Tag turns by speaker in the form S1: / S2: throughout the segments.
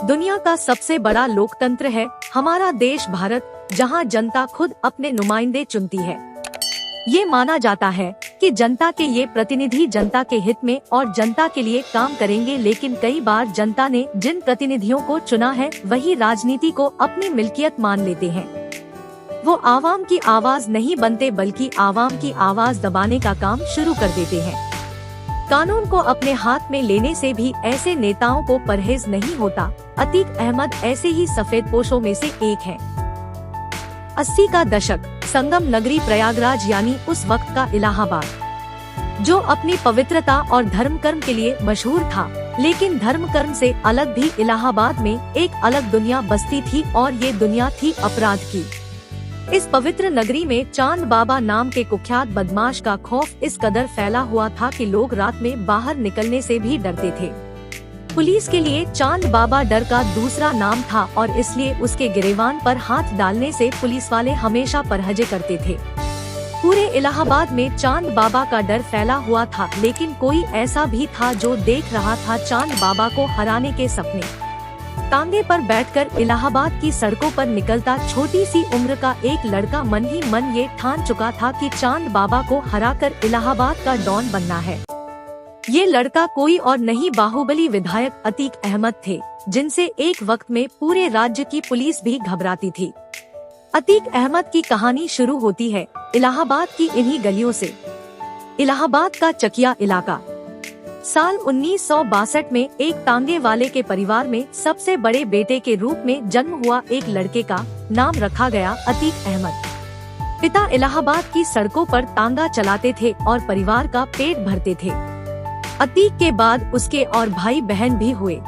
S1: दुनिया का सबसे बड़ा लोकतंत्र है हमारा देश भारत, जहां जनता खुद अपने नुमाइंदे चुनती है। ये माना जाता है कि जनता के ये प्रतिनिधि जनता के हित में और जनता के लिए काम करेंगे, लेकिन कई बार जनता ने जिन प्रतिनिधियों को चुना है वही राजनीति को अपनी मिल्कियत मान लेते हैं। वो आवाम की आवाज नहीं बनते बल्कि आवाम की आवाज दबाने का काम शुरू कर देते हैं। कानून को अपने हाथ में लेने से भी ऐसे नेताओं को परहेज नहीं होता। अतीक अहमद ऐसे ही सफेदपोशों में से एक है। 80 का दशक, संगम नगरी प्रयागराज यानी उस वक्त का इलाहाबाद, जो अपनी पवित्रता और धर्म कर्म के लिए मशहूर था, लेकिन धर्म कर्म से अलग भी इलाहाबाद में एक अलग दुनिया बसती थी और ये दुनिया थी अपराध की। इस पवित्र नगरी में चांद बाबा नाम के कुख्यात बदमाश का खौफ इस कदर फैला हुआ था कि लोग रात में बाहर निकलने से भी डरते थे। पुलिस के लिए चांद बाबा डर का दूसरा नाम था और इसलिए उसके गिरेबान पर हाथ डालने से पुलिस वाले हमेशा परहजे करते थे। पूरे इलाहाबाद में चांद बाबा का डर फैला हुआ था, लेकिन कोई ऐसा भी था जो देख रहा था चांद बाबा को हराने के सपने। तांगे पर बैठकर इलाहाबाद की सड़कों पर निकलता छोटी सी उम्र का एक लड़का मन ही मन ये ठान चुका था कि चांद बाबा को हराकर इलाहाबाद का डॉन बनना है। ये लड़का कोई और नहीं, बाहुबली विधायक अतीक अहमद थे, जिनसे एक वक्त में पूरे राज्य की पुलिस भी घबराती थी। अतीक अहमद की कहानी शुरू होती है इलाहाबाद की इन्हीं गलियों से। इलाहाबाद का चकिया इलाका। साल 1962 में एक तांगे वाले के परिवार में सबसे बड़े बेटे के रूप में जन्म हुआ एक लड़के का नाम रखा गया अतीक अहमद। पिता इलाहाबाद की सड़कों पर तांगा चलाते थे और परिवार का पेट भरते थे। अतीक के बाद उसके और भाई बहन भी हुए।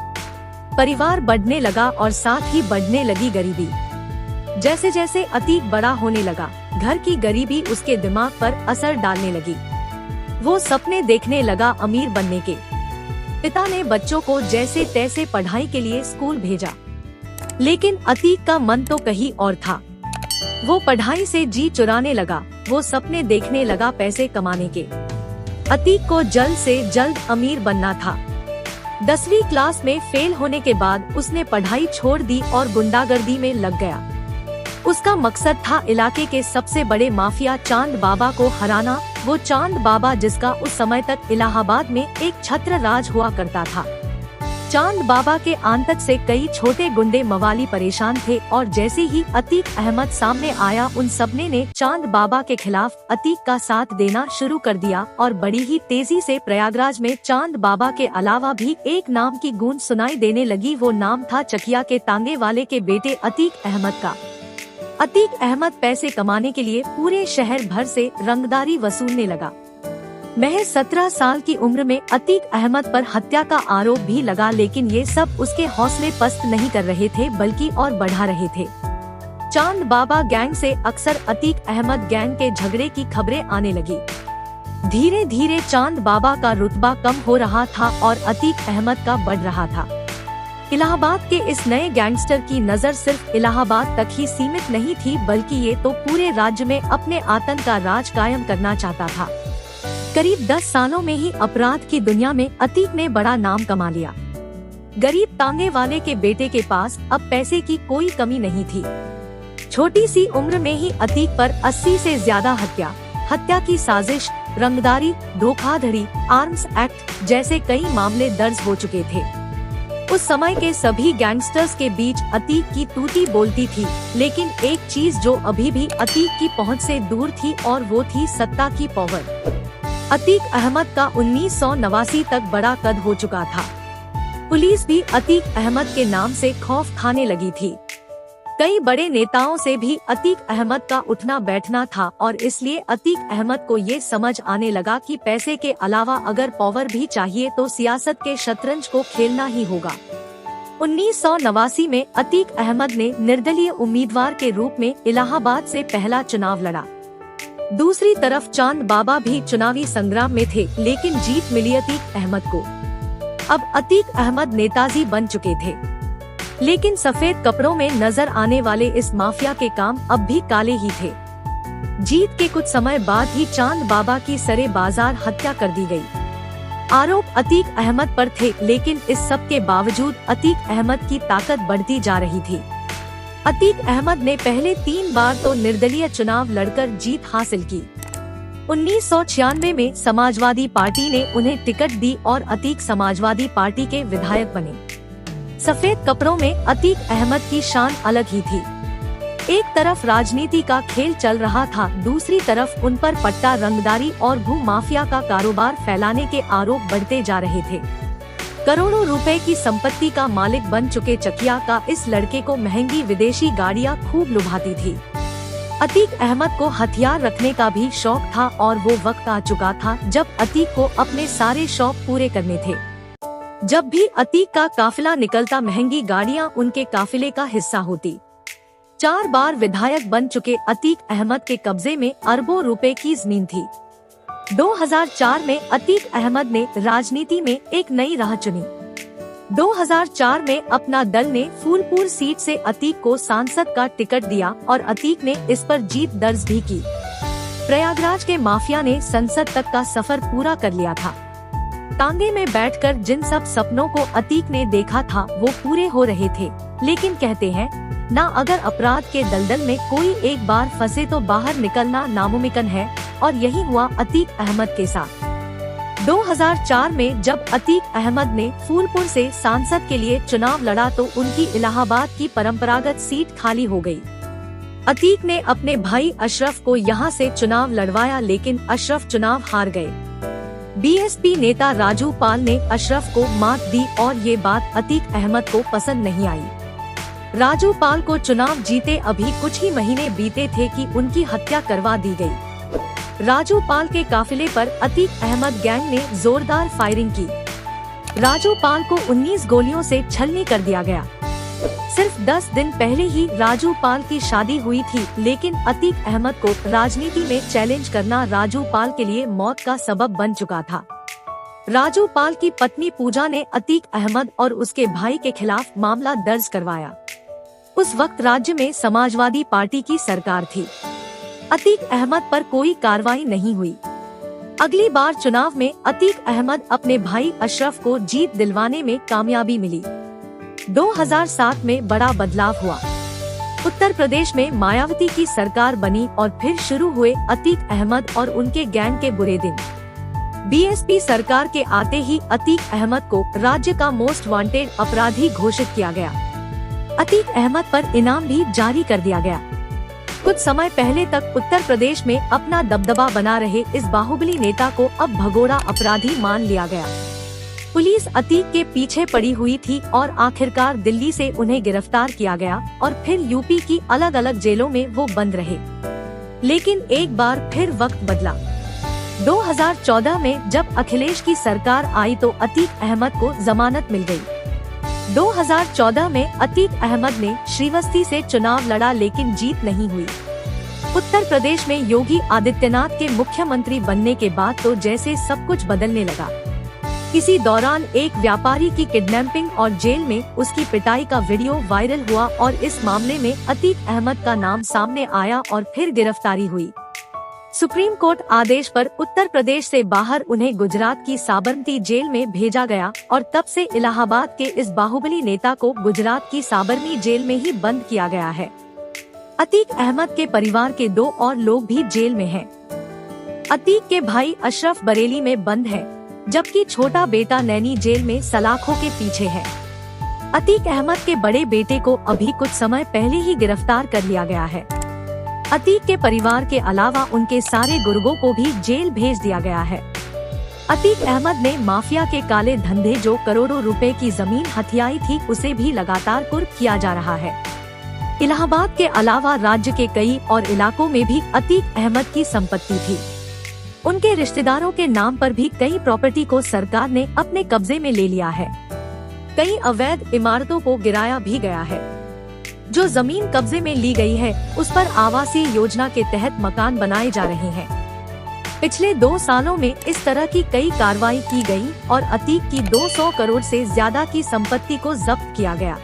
S1: परिवार बढ़ने लगा और साथ ही बढ़ने लगी गरीबी। जैसे जैसे अतीक बड़ा होने लगा, घर की गरीबी उसके दिमाग पर असर डालने लगी। वो सपने देखने लगा अमीर बनने के। पिता ने बच्चों को जैसे तैसे पढ़ाई के लिए स्कूल भेजा, लेकिन अतीक का मन तो कहीं और था। वो पढ़ाई से जी चुराने लगा, वो सपने देखने लगा पैसे कमाने के। अतीक को जल्द से जल्द अमीर बनना था। 10वीं क्लास में फेल होने के बाद उसने पढ़ाई छोड़ दी और गुंडागर्दी में लग गया। उसका मकसद था इलाके के सबसे बड़े माफिया चांद बाबा को हराना। वो चांद बाबा जिसका उस समय तक इलाहाबाद में एक छत्र राज हुआ करता था। चांद बाबा के आंतक से कई छोटे गुंडे मवाली परेशान थे और जैसे ही अतीक अहमद सामने आया, उन सबने ने चांद बाबा के खिलाफ अतीक का साथ देना शुरू कर दिया और बड़ी ही तेजी से प्रयागराज में चांद बाबा के अलावा भी एक नाम की गूंज सुनाई देने लगी। वो नाम था चकिया के तांगे वाले के बेटे अतीक अहमद का। अतीक अहमद पैसे कमाने के लिए पूरे शहर भर से रंगदारी वसूलने लगा। महज 17 साल की उम्र में अतीक अहमद पर हत्या का आरोप भी लगा, लेकिन ये सब उसके हौसले पस्त नहीं कर रहे थे बल्कि और बढ़ा रहे थे। चांद बाबा गैंग से अक्सर अतीक अहमद गैंग के झगड़े की खबरें आने लगी। धीरे धीरे चांद बाबा का रुतबा कम हो रहा था और अतीक अहमद का बढ़ रहा था। इलाहाबाद के इस नए गैंगस्टर की नजर सिर्फ इलाहाबाद तक ही सीमित नहीं थी, बल्कि ये तो पूरे राज्य में अपने आतंक का राज कायम करना चाहता था। करीब 10 सालों में ही अपराध की दुनिया में अतीक ने बड़ा नाम कमा लिया। गरीब तांगे वाले के बेटे के पास अब पैसे की कोई कमी नहीं थी। छोटी सी उम्र में ही अतीक पर 80 से ज्यादा हत्या की साजिश, रंगदारी, धोखाधड़ी, आर्म्स एक्ट जैसे कई मामले दर्ज हो चुके थे। उस समय के सभी गैंगस्टर्स के बीच अतीक की तूती बोलती थी, लेकिन एक चीज जो अभी भी अतीक की पहुंच से दूर थी और वो थी सत्ता की पावर। अतीक अहमद का 1989 तक बड़ा कद हो चुका था। पुलिस भी अतीक अहमद के नाम से खौफ खाने लगी थी। कई बड़े नेताओं से भी अतीक अहमद का उठना बैठना था और इसलिए अतीक अहमद को ये समझ आने लगा कि पैसे के अलावा अगर पावर भी चाहिए तो सियासत के शतरंज को खेलना ही होगा। 1989 में अतीक अहमद ने निर्दलीय उम्मीदवार के रूप में इलाहाबाद से पहला चुनाव लड़ा। दूसरी तरफ चांद बाबा भी चुनावी संग्राम में थे, लेकिन जीत मिली अतीक अहमद को। अब अतीक अहमद नेताजी बन चुके थे, लेकिन सफेद कपड़ों में नजर आने वाले इस माफिया के काम अब भी काले ही थे। जीत के कुछ समय बाद ही चांद बाबा की सरे बाजार हत्या कर दी गई। आरोप अतीक अहमद पर थे, लेकिन इस सब के बावजूद अतीक अहमद की ताकत बढ़ती जा रही थी। अतीक अहमद ने पहले 3 बार तो निर्दलीय चुनाव लड़कर जीत हासिल की। 1996 में समाजवादी पार्टी ने उन्हें टिकट दी और अतीक समाजवादी पार्टी के विधायक बने। सफेद कपड़ों में अतीक अहमद की शान अलग ही थी। एक तरफ राजनीति का खेल चल रहा था, दूसरी तरफ उन पर पट्टा रंगदारी और भू माफिया का कारोबार फैलाने के आरोप बढ़ते जा रहे थे। करोड़ों रुपए की संपत्ति का मालिक बन चुके चकिया का इस लड़के को महंगी विदेशी गाड़ियां खूब लुभाती थी। अतीक अहमद को हथियार रखने का भी शौक था और वो वक्त आ चुका था जब अतीक को अपने सारे शौक पूरे करने थे। जब भी अतीक का काफिला निकलता, महंगी गाड़ियां उनके काफिले का हिस्सा होती। 4 बार विधायक बन चुके अतीक अहमद के कब्जे में अरबों रुपए की जमीन थी। 2004 में अतीक अहमद ने राजनीति में एक नई राह चुनी। 2004 में अपना दल ने फूलपुर सीट से अतीक को सांसद का टिकट दिया और अतीक ने इस पर जीत दर्ज भी की। प्रयागराज के माफिया ने संसद तक का सफर पूरा कर लिया था। तांगे में बैठकर जिन सब सपनों को अतीक ने देखा था वो पूरे हो रहे थे, लेकिन कहते हैं ना, अगर अपराध के दलदल में कोई एक बार फंसे तो बाहर निकलना नामुमकिन है, और यही हुआ अतीक अहमद के साथ। 2004 में जब अतीक अहमद ने फूलपुर से सांसद के लिए चुनाव लड़ा तो उनकी इलाहाबाद की परंपरागत सीट खाली हो गई। अतीक ने अपने भाई अशरफ को यहां से चुनाव लड़वाया, लेकिन अशरफ चुनाव हार गए। बीएसपी नेता राजू पाल ने अशरफ को मात दी और ये बात अतीक अहमद को पसंद नहीं आई। राजू पाल को चुनाव जीते अभी कुछ ही महीने बीते थे कि उनकी हत्या करवा दी गई। राजू पाल के काफिले पर अतीक अहमद गैंग ने जोरदार फायरिंग की। राजू पाल को 19 गोलियों से छलनी कर दिया गया। सिर्फ 10 दिन पहले ही राजू पाल की शादी हुई थी, लेकिन अतीक अहमद को राजनीति में चैलेंज करना राजू पाल के लिए मौत का सबब बन चुका था। राजू पाल की पत्नी पूजा ने अतीक अहमद और उसके भाई के खिलाफ मामला दर्ज करवाया। उस वक्त राज्य में समाजवादी पार्टी की सरकार थी। अतीक अहमद पर कोई कार्रवाई नहीं हुई। अगली बार चुनाव में अतीक अहमद अपने भाई अशरफ को जीत दिलवाने में कामयाबी मिली। 2007 में बड़ा बदलाव हुआ। उत्तर प्रदेश में मायावती की सरकार बनी और फिर शुरू हुए अतीक अहमद और उनके गैंग के बुरे दिन। बीएसपी सरकार के आते ही अतीक अहमद को राज्य का मोस्ट वांटेड अपराधी घोषित किया गया। अतीक अहमद पर इनाम भी जारी कर दिया गया। कुछ समय पहले तक उत्तर प्रदेश में अपना दबदबा बना रहे इस बाहुबली नेता को अब भगोड़ा अपराधी मान लिया गया। पुलिस अतीक के पीछे पड़ी हुई थी और आखिरकार दिल्ली से उन्हें गिरफ्तार किया गया और फिर यूपी की अलग अलग जेलों में वो बंद रहे। लेकिन एक बार फिर वक्त बदला। 2014 में जब अखिलेश की सरकार आई तो अतीक अहमद को जमानत मिल गई। 2014 में अतीक अहमद ने श्रीवस्ती से चुनाव लड़ा, लेकिन जीत नहीं हुई। उत्तर प्रदेश में योगी आदित्यनाथ के मुख्यमंत्री बनने के बाद तो जैसे सब कुछ बदलने लगा। इसी दौरान एक व्यापारी की किडनैपिंग और जेल में उसकी पिटाई का वीडियो वायरल हुआ और इस मामले में अतीक अहमद का नाम सामने आया और फिर गिरफ्तारी हुई। सुप्रीम कोर्ट आदेश पर उत्तर प्रदेश से बाहर उन्हें गुजरात की साबरमती जेल में भेजा गया और तब से इलाहाबाद के इस बाहुबली नेता को गुजरात की साबरमती जेल में ही बंद किया गया है। अतीक अहमद के परिवार के 2 और लोग भी जेल में हैं। अतीक के भाई अशरफ बरेली में बंद है, जबकि छोटा बेटा नैनी जेल में सलाखों के पीछे है। अतीक अहमद के बड़े बेटे को अभी कुछ समय पहले ही गिरफ्तार कर लिया गया है। अतीक के परिवार के अलावा उनके सारे गुर्गों को भी जेल भेज दिया गया है। अतीक अहमद ने माफिया के काले धंधे जो करोड़ों रुपए की जमीन हथियाई थी उसे भी लगातार कुर्क किया जा रहा है। इलाहाबाद के अलावा राज्य के कई और इलाकों में भी अतीक अहमद की संपत्ति थी। उनके रिश्तेदारों के नाम पर भी कई प्रॉपर्टी को सरकार ने अपने कब्जे में ले लिया है। कई अवैध इमारतों को गिराया भी गया है। जो जमीन कब्जे में ली गई है उस पर आवासीय योजना के तहत मकान बनाए जा रहे हैं। पिछले 2 सालों में इस तरह की कई कार्रवाई की गई और अतीक की 200 करोड़ से ज्यादा की संपत्ति को जब्त किया गया।